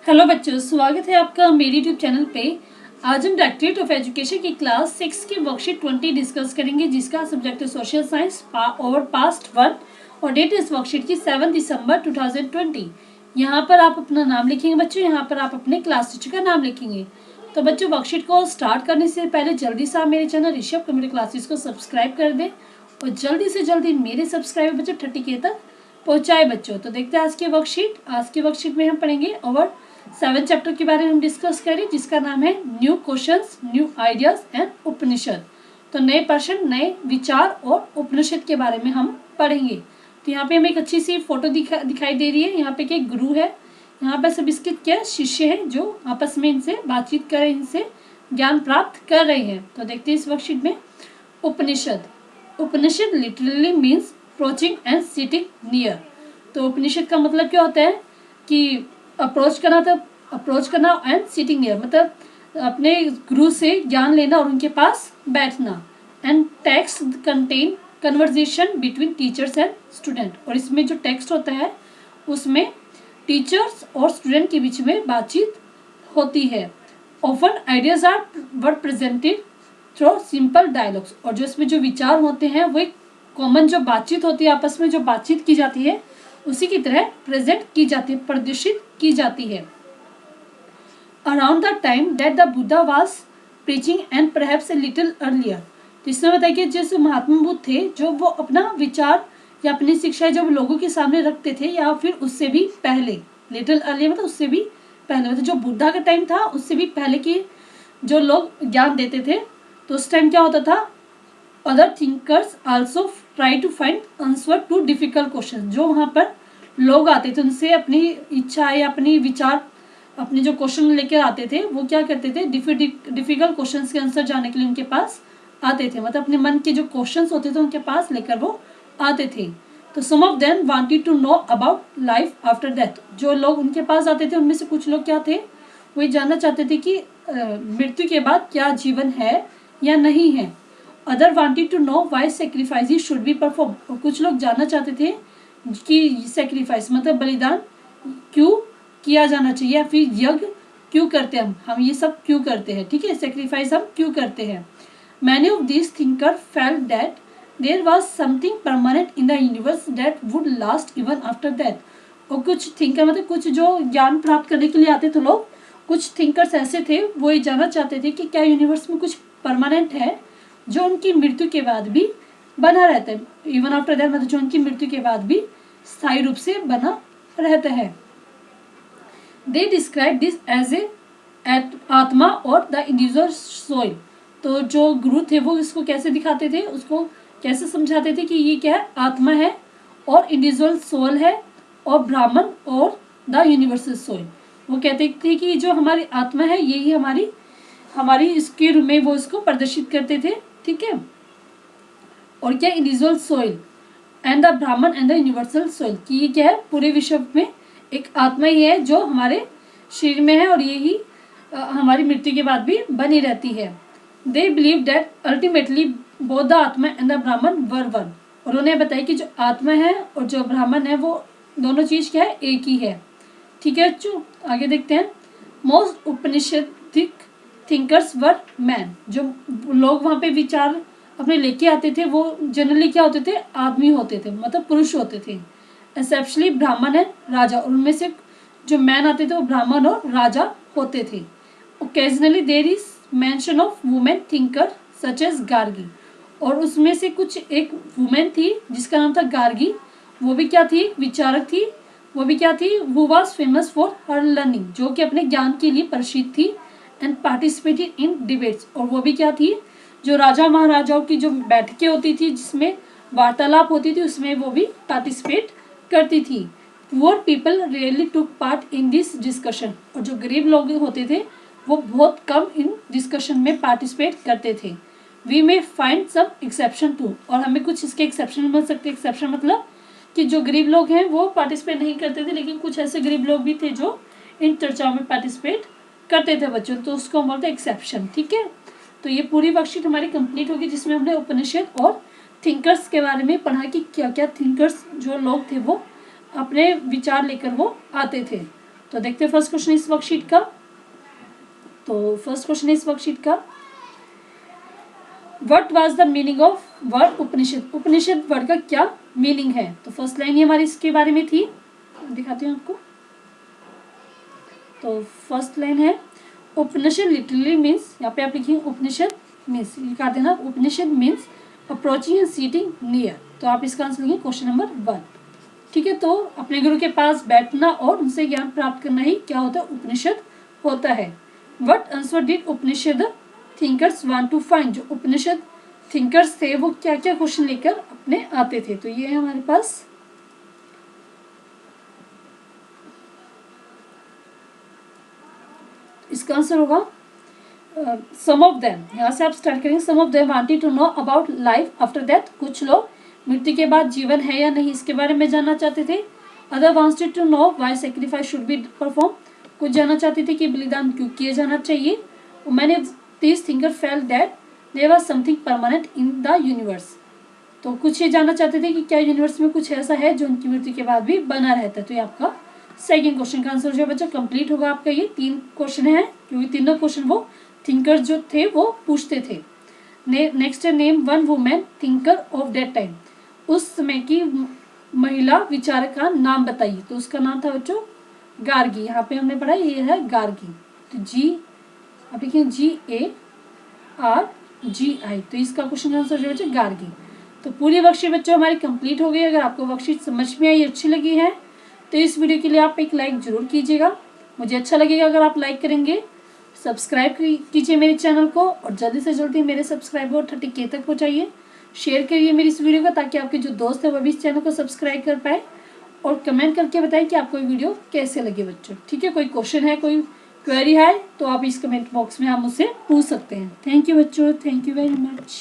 Hello बच्चों, स्वागत है आपका मेरे यूट्यूब चैनल पे। आज हम डायरेक्टरेट ऑफ एजुकेशन की क्लास 6 की वर्कशीट 20 डिस्कस करेंगे, जिसका सब्जेक्ट है सोशल साइंस ओवर पास्ट 1 और डेट इस वर्कशीट की 7 दिसंबर 2020। यहाँ पर आप अपना नाम लिखेंगे बच्चों, यहाँ पर आप अपने क्लास टीचर का नाम लिखेंगे। तो बच्चों, वर्कशीट को स्टार्ट करने से पहले जल्दी से आप मेरे चैनल ऋषभ कंप्यूटर क्लासेस को सब्सक्राइब कर दें और जल्दी से जल्दी मेरे सब्सक्राइबर बच्चों 30K तक पहुँचाए बच्चों। तो देखते हैं आज की वर्कशीट में हम पढ़ेंगे ओवर 7 चैप्टर के बारे में हम डिस्कस करें, जिसका नाम है new questions, new ideas and Upanishad. तो नए प्रश्न, नए विचार और उपनिषद के बारे में हम पढ़ेंगे। तो यहाँ पे हमें एक अच्छी सी फोटो दिखाई दे रही है। यहाँ पे एक गुरु है, यहाँ पे सब इसके क्या शिष्य हैं जो आपस में इनसे बातचीत कर रहे हैं, इनसे ज्ञान प्राप्त कर रहे हैं। तो देखते हैं इस वर्कशीट में Upanishad. Upanishad literally means approaching and sitting near. तो उपनिषद का मतलब क्या होता है कि अप्रोच करना एंड सिटिंग नियर, मतलब अपने गुरु से ज्ञान लेना और उनके पास बैठना। And text contain conversation between teachers and student. और इसमें जो टेक्स्ट होता है उसमें टीचर्स और स्टूडेंट के बीच में बातचीत होती है। ऑफन आइडियाज वर प्रेजेंटेड थ्रू सिंपल डायलॉग्स। और जो इसमें जो विचार होते हैं वो एक कॉमन जो बातचीत होती है, आपस में जो बातचीत की जाती है उसी की तरह प्रेजेंट की जाती है, प्रदर्शित की जाती है। Around the time that the Buddha was preaching and perhaps a little earlier. तो इसमें बताया कि जैसे महात्मा बुद्ध थे, जो वो अपना विचार या अपनी शिक्षा जब लोगों के सामने रखते थे, या फिर उससे भी पहले, लिटिल अर्लियर मतलब उससे भी पहले, मतलब जो बुद्धा का टाइम था उससे भी पहले की जो लोग ज्ञान देते थे, तो उस टाइम क्या होता था, other thinkers also try to find answer to difficult question. जो वहाँ पर लोग आते थे उनसे अपनी इच्छा या अपनी विचार, अपने जो क्वेश्चन लेकर आते थे, वो क्या करते थे, डिफिकल्ट क्वेश्चंस के आंसर जानने के लिए उनके पास आते थे, मतलब अपने मन के जो क्वेश्चंस होते थे उनके पास लेकर वो आते थे। तो some of them wanted to know about life after death. जो लोग उनके पास आते थे उनमें से कुछ लोग क्या थे, वो ये जानना चाहते थे कि मृत्यु के बाद क्या जीवन है या नहीं है। Other wanted to know why sacrifice should be perform. और कुछ लोग जानना चाहते थे कि सैक्रिफाइस मतलब बलिदान क्यों किया जाना चाहिए, या फिर यज्ञ क्यों करते हैं, हम ये सब क्यों करते हैं, ठीक है, सैक्रिफाइस हम क्यों करते हैं। Many of this thinker felt that there was something permanent in the universe that would last even after death. और कुछ थिंकर मतलब कुछ जो ज्ञान प्राप्त करने के लिए आते थे लोग, कुछ थिंकर्स ऐसे थे वो ये जानना चाहते थे कि क्या यूनिवर्स में कुछ परमानेंट है जो उनकी मृत्यु के बाद भी बना रहता है, इवन आफ्टर डेथ मतलब जो उनकी मृत्यु के बाद भी स्थायी रूप से बना रहता है। They describe this as a atma और द इंडिविजुअल सोल। तो जो गुरु थे वो इसको कैसे दिखाते थे, उसको कैसे समझाते थे कि ये क्या है, आत्मा है और इंडिविजुअल सोल है और ब्राह्मण और द यूनिवर्सल सोल। वो कहते थे कि जो हमारी आत्मा है यही हमारी इसके रूप में वो इसको प्रदर्शित करते थे, ठीक है। और क्या, इंडिविजुअल सोल एंड द ब्राह्मण एंड द यूनिवर्सल सोल, कि ये क्या है, पूरे विश्व में एक आत्मा ही है जो हमारे शरीर में है और यही हमारी मृत्यु के बाद भी बनी रहती है। They believe that ultimately both the आत्मा एंड द ब्राह्मण वर वन। और उन्हें बताया कि जो आत्मा है और जो ब्राह्मण है वो दोनों चीज क्या है, एक ही है, ठीक है बच्चों। आगे देखते हैं। मोस्ट उपनिषदिक थिंकर्स वर मैन। जो लोग वहाँ पे विचार अपने लेके आते थे वो जनरली क्या होते थे, आदमी होते थे, मतलब पुरुष होते थे। एक्सेप्शनली ब्राह्मण है राजा, और उनमें से जो मैन आते थे वो ब्राह्मण और राजा होते थे। Occasionally there is mention of women thinker such as Gargi. और उसमें से कुछ एक वुमेन थी जिसका नाम था गार्गी। वो भी क्या थी, विचारक थी। वो भी क्या थी, who was famous for her learning, जो कि अपने ज्ञान के लिए प्रसिद्ध थी। And participated in debates. और वो भी क्या थी, जो राजा महाराजाओं की जो बैठकें होती थी जिसमें वार्तालाप होती थी उसमें वो भी पार्टिसिपेट करती थी। Poor people really took part in this discussion. और जो गरीब लोग होते थे वो बहुत कम इन डिस्कशन में पार्टिसिपेट करते थे। We may find some exception too. और हमें कुछ इसके एक्सेप्शन मिल सकते। एक्सेप्शन मतलब कि जो गरीब लोग हैं वो पार्टिसिपेट नहीं करते थे, लेकिन कुछ ऐसे गरीब लोग भी थे जो इन चर्चाओं में पार्टिसिपेट करते थे बच्चों, तो उसको हम बोलते हैं एक्सेप्शन, ठीक है। तो ये पूरी वर्कशीट हमारी कंप्लीट होगी जिसमें हमने उपनिषद और थिंकर्स के बारे में पढ़ा कि क्या क्या थिंकर्स जो लोग थे वो अपने विचार लेकर वो आते थे। तो देखते हैं फर्स्ट क्वेश्चन इस वर्कशीट का। तो फर्स्ट क्वेश्चन इस वर्कशीट का, what was the meaning of word Upanishad. Upanishad word का क्या मीनिंग है। तो फर्स्ट लाइन ही हमारी इसके बारे में थी, दिखाती हूँ आपको। तो फर्स्ट लाइन है उपनिषद लिटरली मीन्स, यहाँ पे आप लिखिए उपनिषद मीन्स, लिखा देना Upanishad means approaching and sitting near. तो आप इसका आंसर लिखिए क्वेश्चन नंबर 1। ठीक है, तो अपने गुरु के पास बैठना और उनसे ज्ञान प्राप्त करना ही क्या होता है, उपनिषद होता है। What answer did Upanishad thinkers want to find. जो उपनिषद थिंकर्स थे वो क्या क्या क्वेश्चन लेकर अपने आते थे। तो ये है हमारे पास इसका आंसर होगा सम ऑफ देम। यहाँ से आप स्टार्ट करेंगे। Some of them wanted to know about life after death. कुछ लोग मृत्यु के बाद जीवन है या नहीं इसके बारे में जानना चाहते थे। Other wanted to know why sacrifice should be perform. कुछ जानना चाहते थे कि बलिदान क्यों किया जाना चाहिए। Many these thinker felt that there was something permanent in the universe. तो कुछ ये जानना चाहते थे कि क्या यूनिवर्स में कुछ ऐसा है जो उनकी मृत्यु के बाद भी बना रहता है। तो ये आपका सेकंड क्वेश्चन का आंसर जो है बच्चा कंप्लीट होगा आपका। ये 3 क्वेश्चन है क्योंकि तीनों क्वेश्चन वो थिंकर जो थे वो पूछते थे। नेक्स्ट है name one women thinker of that time. उस समय की महिला विचारक का नाम बताइए। तो उसका नाम था बच्चों गार्गी। यहाँ पे हमने पढ़ा ये है गार्गी। तो जी आप लिखिए GARGI। तो इसका क्वेश्चन का आंसर जो बच्चों गार्गी। तो पूरी वर्कशीट बच्चों हमारी कंप्लीट हो गई। अगर आपको वर्कशीट समझ में आई, अच्छी लगी है तो इस वीडियो के लिए आप एक लाइक जरूर कीजिएगा। मुझे अच्छा लगेगा अगर आप लाइक करेंगे। सब्सक्राइब कीजिए मेरे चैनल को और जल्दी से जल्दी मेरे सब्सक्राइबर 30K तक पहुँचाइए। शेयर करिए मेरी इस वीडियो को ताकि आपके जो दोस्त है वो भी इस चैनल को सब्सक्राइब कर पाए। और कमेंट करके बताएं कि आपको ये वीडियो कैसे लगे बच्चों। ठीक है, कोई क्वेश्चन है, कोई क्वेरी है तो आप इस कमेंट बॉक्स में आप मुझसे पूछ सकते हैं। थैंक यू बच्चों, थैंक यू वेरी मच।